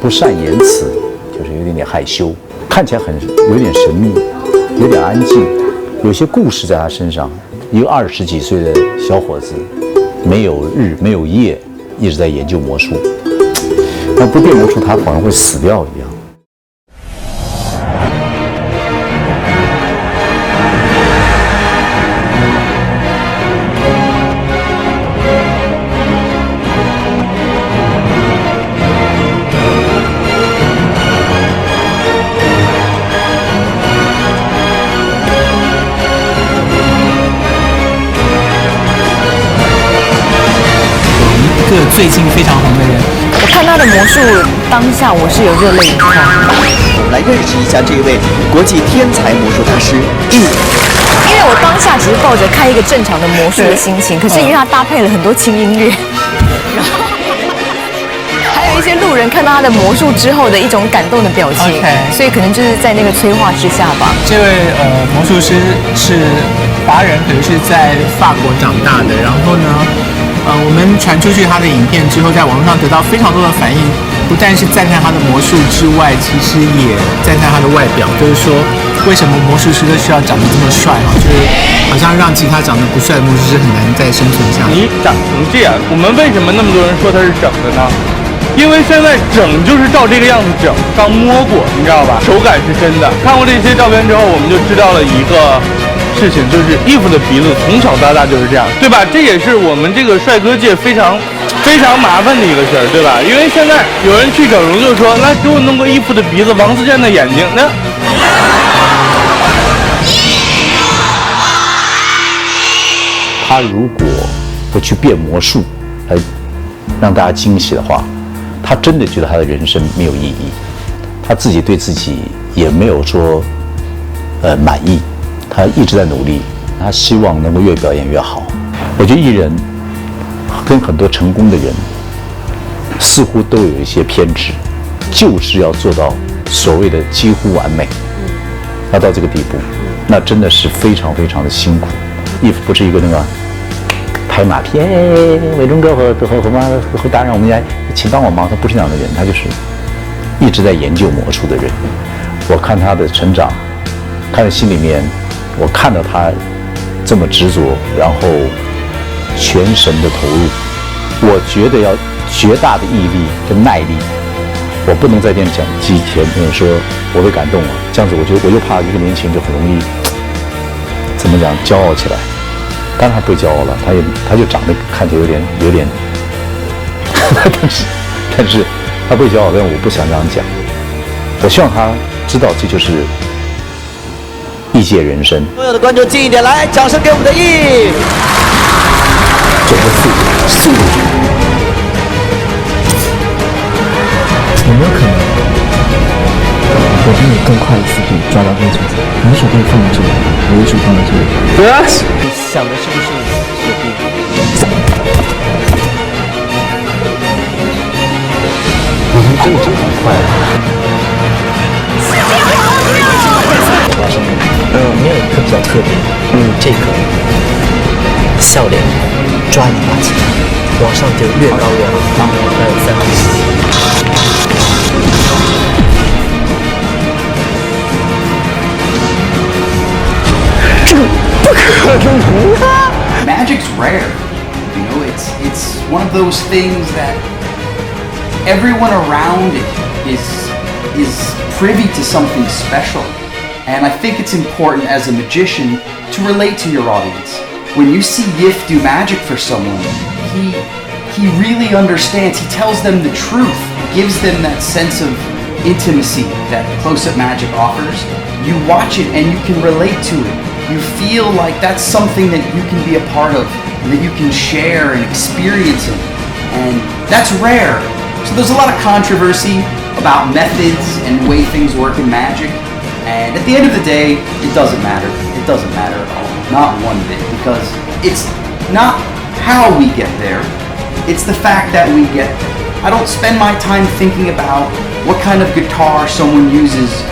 不善言辞，就是有点害羞，看起来有点神秘，有点安静，有些故事在他身上。一个20几岁的小伙子，没有日没有夜，一直在研究魔术。那不变魔术，他好像会死掉一样。最近非常红的人，我看他的魔术，当下我是有热泪盈眶。我们来认识一下这位国际天才魔术大师Yif。因为我当下只是抱着看一个正常的魔术的心情，可是因为他搭配了很多轻音乐，然后还有一些路人看到他的魔术之后的一种感动的表情，所以可能就是在那个催化之下吧。这位魔术师是华人，可是在法国长大的，然后呢？我们传出去他的影片之后，在网络上得到非常多的反应，不但是赞叹他的魔术之外，其实也赞叹他的外表。就是说，为什么魔术师都需要长得这么帅啊？就是好像让其他长得不帅的魔术师很难再生存下来。你长成这样，我们为什么那么多人说他是整的呢？因为现在整就是照这个样子整，刚摸过，你知道吧？手感是真的。看过这些照片之后，我们就知道了一个事情，就是Yif的鼻子从小到大就是这样，对吧？这也是我们这个帅哥界非常麻烦的一个事儿，对吧？因为现在有人去整容，就说来给我弄个Yif的鼻子，王自健的眼睛，那他如果不去变魔术来让大家惊喜的话，他真的觉得他的人生没有意义，他自己对自己也没有说满意。他一直在努力，他希望能够越表演越好。我觉得艺人跟很多成功的人似乎都有一些偏执，就是要做到所谓的几乎完美，要到这个地步，那真的是非常非常的辛苦。Yif不是一个那个拍马屁，伟忠哥和达人，我们家请帮我忙，他不是那样的人，他就是一直在研究魔术的人。我看他的成长，看在心里面。我看到他这么执着，然后全神的投入，我觉得要绝大的毅力跟耐力，我不能在电视机前面说我被感动了，这样子我又怕一个年轻人就很容易怎么讲骄傲起来。当然他不会骄傲了，他就长得看起来有点但是他不会骄傲，但我不想这样讲。我希望他知道这就是异界人生。所有的观众近一点来，掌声给我们的Yif。这个速度，有没有可能我比你更快的速度抓到那种你手被放在这里，我的手放在这里？你想的是不是手臂？我们真的很快。没有一个比较特别，这个笑脸抓一把起来，往上就越高越好。还有3个。这个不可能啊 ！Magic's rare, you know. It's one of those things that everyone around it is privy to something special. And I think it's important as a magician to relate to your audience. When you see Yif do magic for someone, he really understands. He tells them the truth. He gives them that sense of intimacy that close-up magic offers. You watch it and you can relate to it. You feel like that's something that you can be a part of, and that you can share and experience it. And that's rare. So there's a lot of controversy about methods and the way things work in magic. And at the end of the day, it doesn't matter. It doesn't matter at all. Not one bit. Because it's not how we get there. It's the fact that we get there. I don't spend my time thinking about what kind of guitar someone uses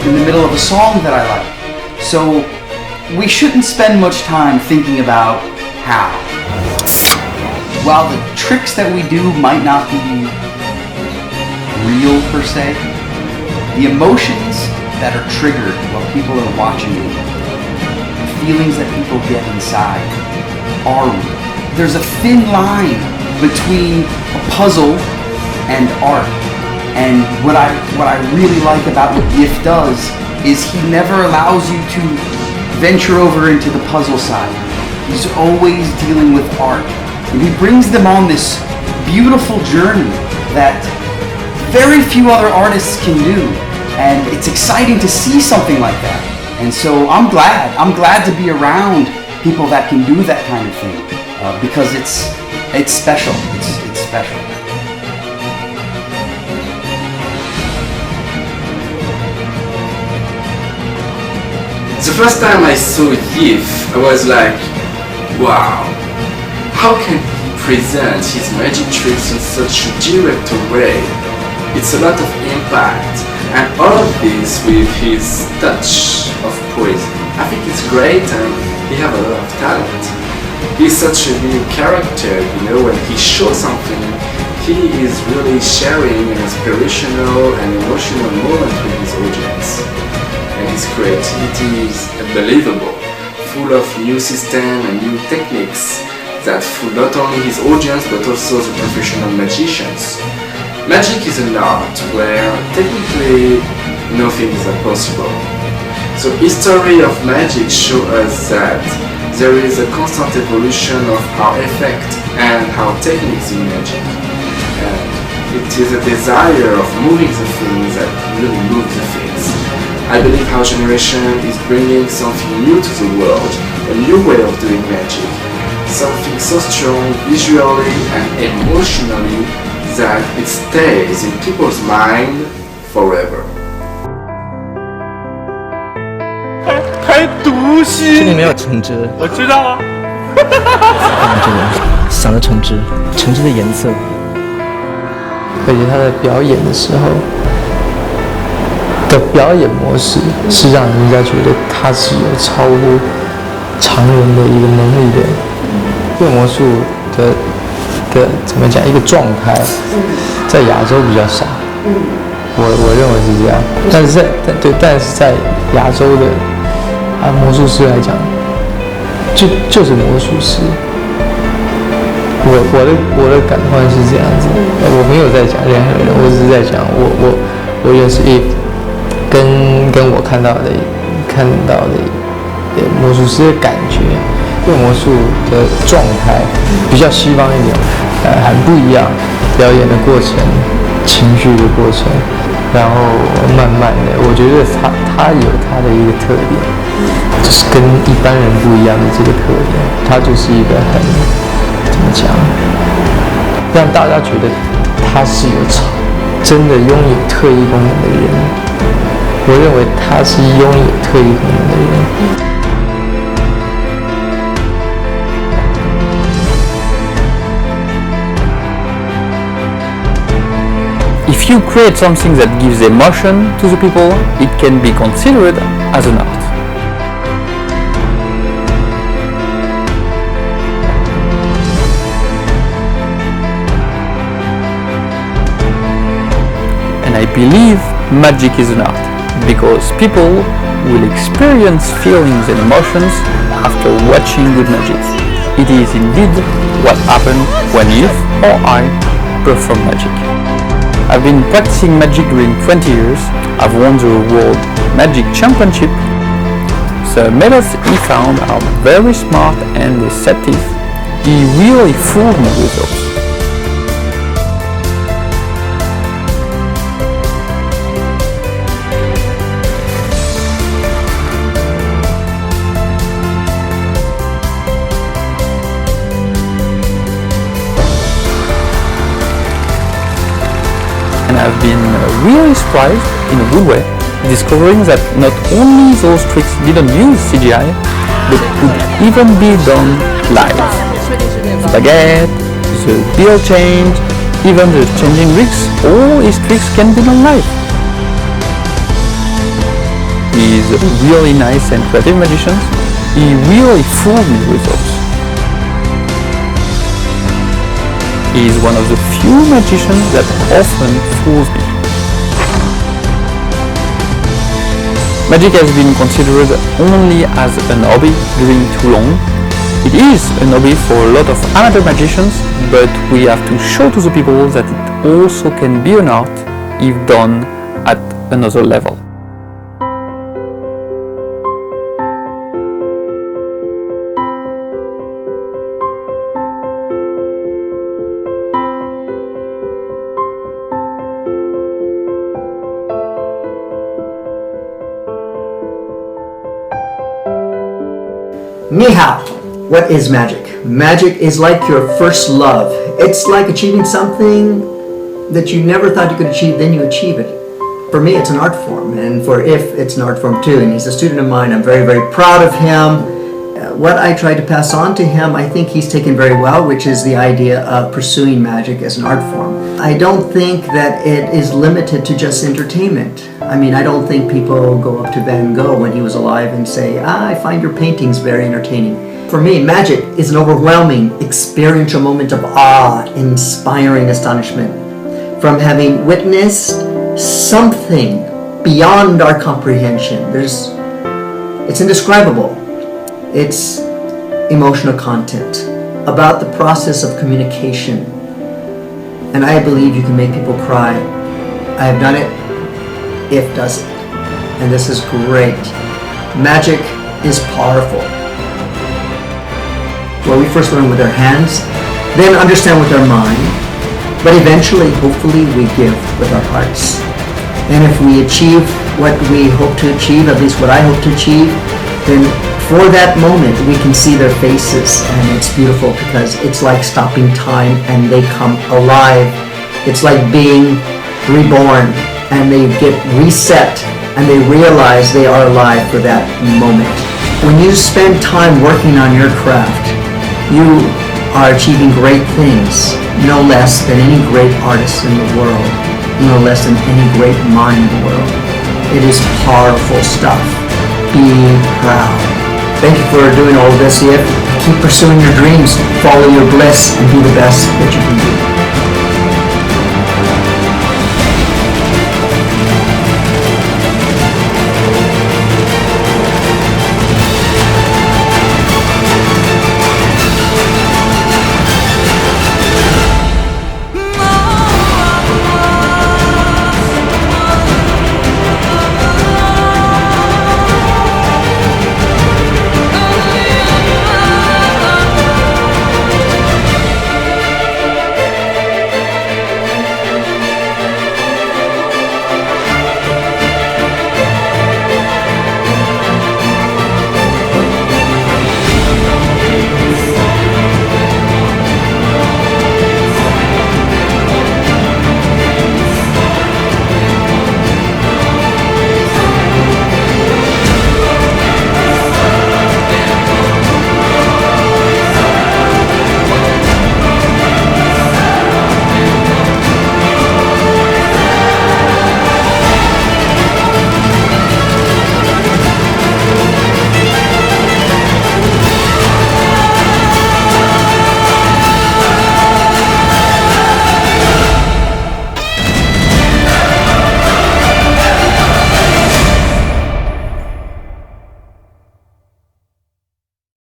in the middle of a song that I like. So we shouldn't spend much time thinking about how. While the tricks that we do might not be real per se. The emotions that are triggered while people are watching it, the feelings that people get inside, are real. There's a thin line between a puzzle and art. And what I really like about what Yif does is he never allows you to venture over into the puzzle side. He's always dealing with art. And he brings them on this beautiful journey that very few other artists can do. And it's exciting to see something like that. And so I'm glad to be around people that can do that kind of thing because it's special. It's special. The first time I saw Yif, I was like, wow, how can he present his magic tricks in such a direct way? It's a lot of impact, and all of this with his touch of poison. I think it's great, and he has a lot of talent. He's such a unique character, you know, when he shows something, he is really sharing an inspirational and emotional moment with his audience. And his creativity is unbelievable, full of new systems and new techniques that fool not only his audience but also the professional magicians. Magic is an art where technically nothing is impossible. So history of magic shows us that there is a constant evolution of our effect and our techniques in magic. And it is a desire of moving the things that really move the things. I believe our generation is bringing something new to the world, a new way of doing magic, something so strong visually and emotionally that it stays in people's mind forever. 还读心，这里没有橙汁，我知道啊。这个想着橙汁，橙汁的颜色，而且他在表演的时候的表演模式是让人家觉得他是有超乎常人的一个能力的。变魔术的怎么讲一个状态，在亚洲比较少。我认为是这样，但是在亚洲的魔术师来讲，就是魔术师。我的感官是这样子，我没有在讲任何人，我只是在讲我认识跟我看到的魔术师的感觉，变魔术的状态比较西方一点，很不一样，表演的过程，情绪的过程，然后慢慢的，我觉得他有他的一个特点，就是跟一般人不一样的这个特点，他就是一个很怎么讲，让大家觉得他是有真的拥有特异功能的人。我认为他是拥有特异功能的人。If you create something that gives emotion to the people, it can be considered as an art. And I believe magic is an art, because people will experience feelings and emotions after watching good magic. It is indeed what happened when Yif or I perform magic. I've been practicing magic during 20 years. I've won the World Magic Championship. The methods he found are very smart and deceptive. He really fooled me with those. And I've been really surprised, in a good way, discovering that not only those tricks didn't use CGI, but could even be done live. The baguette, the bill change, even the changing rigs, all his tricks can be done live. He's a really nice and creative magician. He really fooled me with those. He is one of the few magicians that often fools me. Magic has been considered only as an hobby during too long. It is an hobby for a lot of amateur magicians, but we have to show to the people that it also can be an art if done at another level. Ni hao. What is magic? Magic is like your first love. It's like achieving something that you never thought you could achieve, then you achieve it. For me, it's an art form, and for Yif, it's an art form too, and he's a student of mine. I'm very, very proud of him. What I tried to pass on to him, I think he's taken very well, which is the idea of pursuing magic as an art form. I don't think that it is limited to just entertainment. I mean, I don't think people go up to Van Gogh when he was alive and say, I find your paintings very entertaining. For me, magic is an overwhelming experiential moment of awe, inspiring astonishment. From having witnessed something beyond our comprehension. It's indescribable. It's emotional content about the process of communication. And I believe you can make people cry. I have done it. Yif does it. And this is great. Magic is powerful. Well, we first learn with our hands, then understand with our mind, but eventually, hopefully, we give with our hearts. And if we achieve what we hope to achieve, at least what I hope to achieve, then for that moment, we can see their faces, and it's beautiful because it's like stopping time and they come alive. It's like being reborn, and they get reset, and they realize they are alive for that moment. When you spend time working on your craft, you are achieving great things, no less than any great artist in the world, no less than any great mind in the world. It is powerful stuff. Be proud. Thank you for doing all of this, Yif. Keep pursuing your dreams, follow your bliss, and be the best that you can be.